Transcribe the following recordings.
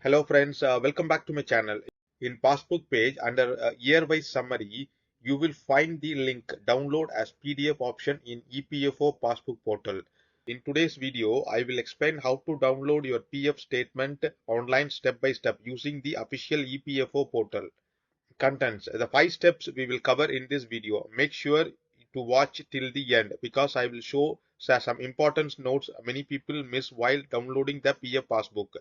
Hello friends, welcome back to my channel. In Passbook page under year-wise summary, you will find the link download as PDF option in EPFO Passbook portal. In today's video, I will explain how to download your PF statement online step by step using the official EPFO portal. Contents. The 5 steps we will cover in this video. Make sure to watch till the end because I will show some important notes many people miss while downloading the PF Passbook.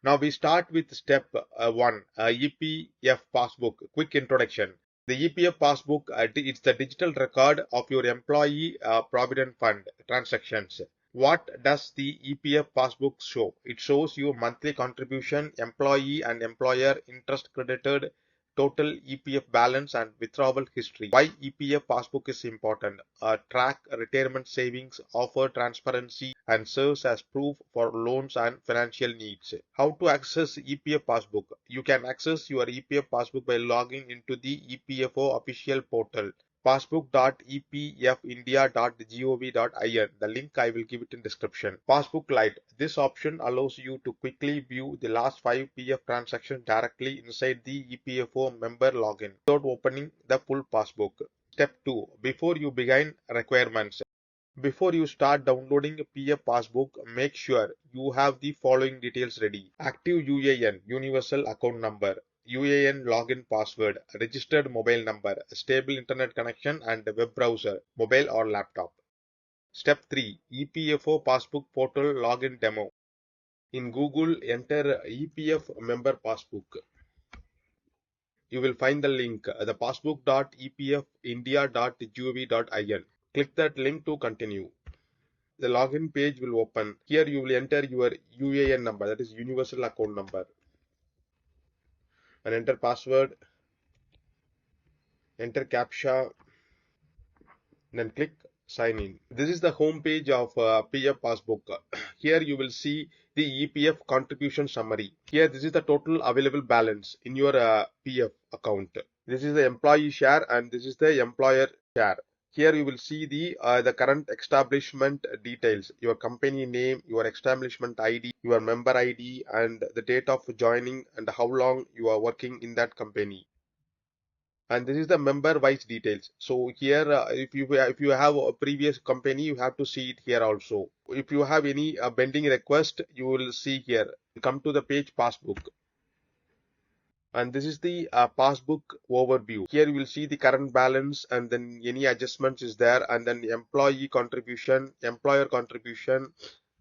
Now we start with step 1, EPF Passbook. Quick introduction. The EPF Passbook it's the digital record of your employee provident fund transactions. What does the EPF Passbook show? It shows you monthly contribution, employee and employer interest credited, total EPF balance and withdrawal history. Why EPF Passbook is important? Track retirement savings, offer transparency and serves as proof for loans and financial needs. How to access EPF Passbook? You can access your EPF Passbook by logging into the EPFO official portal passbook.epfindia.gov.in. The link I will give it in description. Passbook Lite. This option allows you to quickly view the last 5 PF transactions directly inside the EPFO member login without opening the full passbook. Step 2. Before you begin, requirements. Before you start downloading a PF Passbook, make sure you have the following details ready. Active UAN, Universal Account Number, UAN login password, registered mobile number, stable internet connection and web browser, mobile or laptop. Step 3. EPFO Passbook Portal Login Demo. In Google, enter EPF Member Passbook. You will find the link, the passbook.epfindia.gov.in. Click that link to continue. The login page will open. Here you will enter your UAN number, that is Universal Account Number, and enter password, enter CAPTCHA, then click sign in. This is the home page of PF Passbook. Here you will see the EPF contribution summary. Here this is the total available balance in your PF account. This is the employee share and this is the employer share. Here you will see the current establishment details, your company name, your establishment ID, your member ID, and the date of joining and how long you are working in that company. And this is the member wise details. So here, if you have a previous company, you have to see it here also. If you have any pending request, you will see here. Come to the page Passbook. And this is the passbook overview. Here you will see the current balance and then any adjustments is there, and then employee contribution, employer contribution,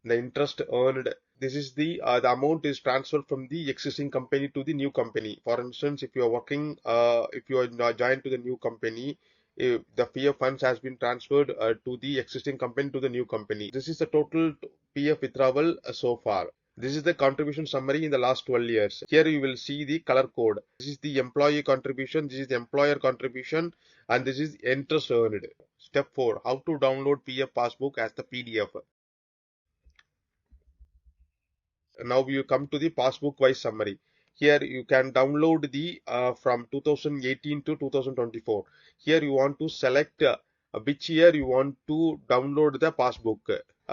the interest earned. This is the amount is transferred from the existing company to the new company. For instance, if you are working, if you are joined to the new company, if the PF funds has been transferred to the existing company to the new company. This is the total PF withdrawal so far. This is the contribution summary in the last 12 years. Here you will see the color code. This is the employee contribution, this is the employer contribution, and this is interest earned. Step 4. How to download PF Passbook as the PDF. Now you come to the passbook wise summary. Here you can download the from 2018 to 2024. Here you want to select which year you want to download the passbook.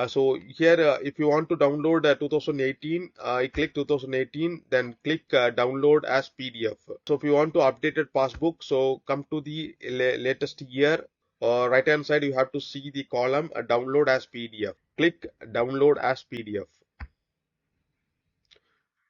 So here if you want to download 2018, I click 2018, then click download as PDF. So if you want to updated passbook, so come to the latest year. Right hand side you have to see the column download as PDF. Click download as PDF.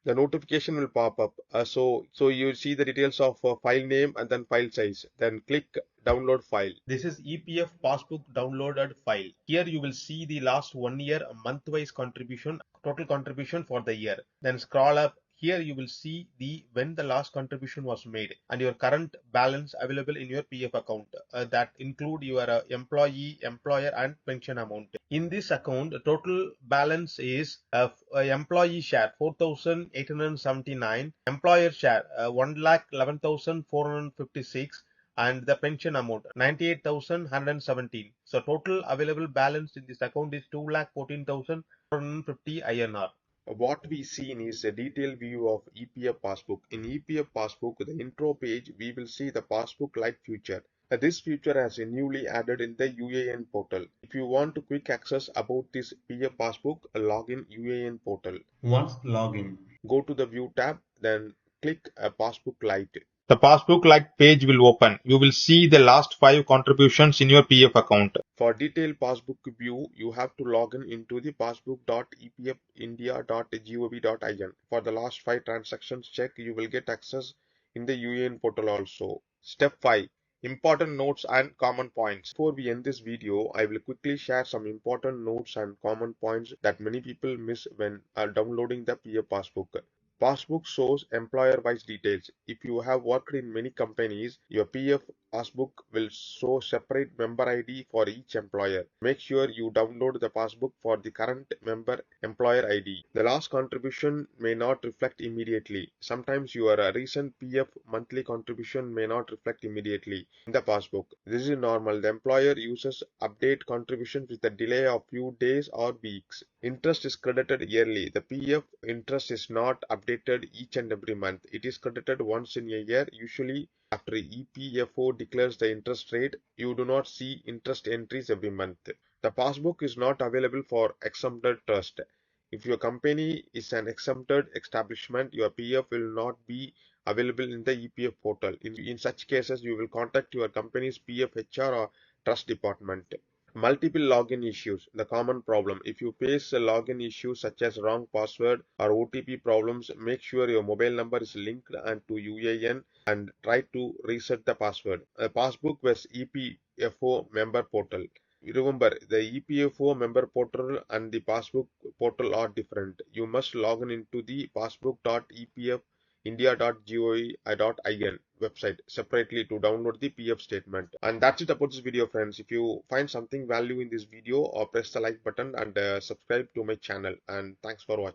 The notification will pop up. So you see the details of file name and then file size. Then click download file. This is EPF Passbook downloaded file. Here you will see the last 1 year month-wise contribution, total contribution for the year. Then scroll up. Here you will see the when the last contribution was made and your current balance available in your PF account. That include your employee, employer and pension amount. In this account, the total balance is employee share 4,879, employer share 1,11,456, and the pension amount 98,117. So total available balance in this account is 2,14,450 INR. What we seen is a detailed view of EPF Passbook. In EPF Passbook, the intro page, we will see the Passbook Lite feature. This feature has newly added in the UAN portal. If you want to quick access about this PF Passbook, log in UAN portal. Once login, go to the View tab, then click Passbook Lite. The Passbook Lite page will open. You will see the last 5 contributions in your PF account. For detailed passbook view, you have to log in into the passbook.epfindia.gov.in. For the last 5 transactions check, you will get access in the UAN portal also. Step 5. Important notes and common points. Before we end this video, I will quickly share some important notes and common points that many people miss when downloading the PF Passbook. Passbook shows employer-wise details. If you have worked in many companies, your PF passbook will show separate member ID for each employer. Make sure you download the passbook for the current member employer ID. The last contribution may not reflect immediately. Sometimes your recent PF monthly contribution may not reflect immediately in the passbook. This is normal. The employer uses update contributions with a delay of few days or weeks. Interest is credited yearly. The PF interest is not updated each and every month. It is credited once in a year, usually after EPFO declares the interest rate. You do not see interest entries every month. The passbook is not available for exempted trust. If your company is an exempted establishment, your PF will not be available in the EPF portal. In such cases, you will contact your company's PF HR or trust department. Multiple login issues, the common problem. If you face a login issue such as wrong password or OTP problems, make sure your mobile number is linked and to UAN and try to reset the password. A passbook was EPFO member portal. Remember, the EPFO member portal and the passbook portal are different. You must log in into the passbook.epfindia.gov.in website separately to download the PF statement. And that's it about this video, friends. If you find something value in this video, or press the like button and subscribe to my channel. And thanks for watching.